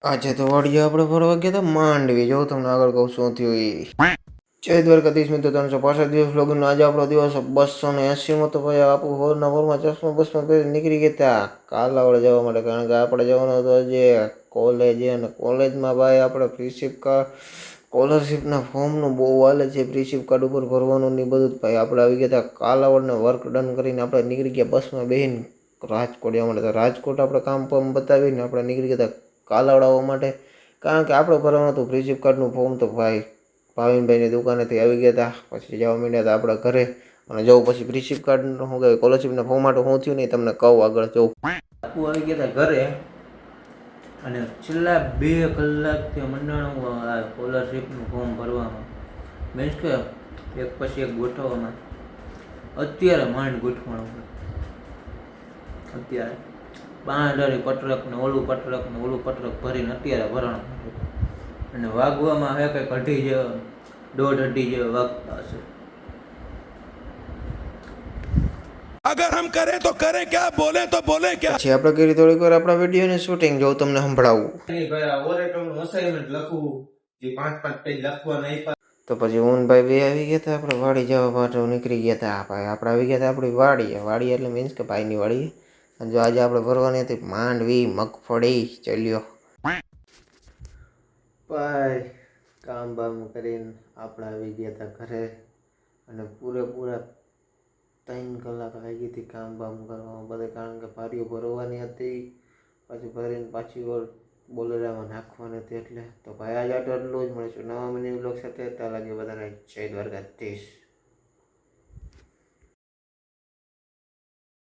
આજે તો વાડીએ આપણે ફરવા ગયા હતા માંડવી. જો તમને આગળ કહું શું થયું એ. જય દ્વારકાધીશ મિત્રો, 365 દિવસ લોગનો આજે આપણો દિવસ 280 તો ભાઈ આપું હોરના હોરમાં ચશ્મા બસમાં પહેરી નીકળી ગયા હતા કાલાવડ જવા માટે. કારણ કે આપણે જવાનું હતું જે કોલેજ, અને કોલેજમાં ભાઈ આપણે પ્રિન્સિપ કાર્ડ સ્કોલરશીપના ફોર્મનું બહુ હાલે છે. પ્રિન્સિપ કાર્ડ ઉપર ભરવાનું ને બધું જ ભાઈ. આપણે આવી ગયા હતા કાલાવડને વર્ક ડન કરીને આપણે નીકળી ગયા બસમાં બેસીને રાજકોટ જવા માટે. તો રાજકોટ આપણે કામ પણ બતાવીને આપણે નીકળી ગયા હતા કાલાવડ આવવા માટે. કારણ કે આપણે ભરવાનું હતું પ્રિન્સિપ કાર્ડનું ફોર્મ. તો ભાઈ ભાવિનભાઈની દુકાનેથી આવી ગયા હતા, પછી જવા માંડ્યા હતા આપણા ઘરે. અને જવું પછી પ્રિન્સિપ કાર્ડનું શું કહેવાય સ્કોલરશીપના ફોર્મ માટે શું થયું નહીં તમને કહું આગળ. જવું આપું આવી ગયા હતા ઘરે, અને છેલ્લા 2 કલાકથી મંડાણું આ સ્કોલરશીપનું ફોર્મ ભરવામાં. મીન્સ કે એક પછી એક ગોઠવવામાં. અત્યારે માંડ ગોઠવવાનું. અત્યારે 5,000 પત્રક ને ઓલું પત્રક ને ઓલું પત્રક ભરીને અત્યારે ભરવાનું. અને વાગવામાં હે કંઈક 2:30 જેવા 1:30 જેવા વાગતા હશે. અગર હમ કરે તો કરે ક્યાં, બોલે તો બોલે ક્યાં. પછી આપણે કરી થોડીક વાર આપણા વિડીયોની શૂટિંગ જો તમને સંભળાવું. ભાઈ આ ઓરેટરનું અસાઇનમેન્ટ લખવું, જે 5-5 પેજ લખવાના આપ્યા. તો પછી હું ભાઈ બે આવી ગયા હતા આપણે વાડી જવા માટે નીકળી ગયા હતા ભાઈ. આપણે આવી ગયા હતા આપણી વાડી એટલે મીન્સ કે ભાઈની વાડી. અને જો આજે આપણે ભરવાની હતી માંડવી મગફળી. ચાલ્યો ભાઈ કામ બામ કરીને આપણે આવી ગયા હતા ઘરે. અને પૂરેપૂરા 3 કલાક લાગી હતી કામ બામ કરવામાં બધે. કારણ કે ભારીઓ ભરવાની હતી, પછી ભરીને પાછી બોલેરામાં નાખવાની હતી એટલે. તો ભાઈ આજે આટલું જ મળીશું નવા મિની બ્લોગ સાથે. ત્યાં લાગે બધાને જય દ્વારકાધીશ.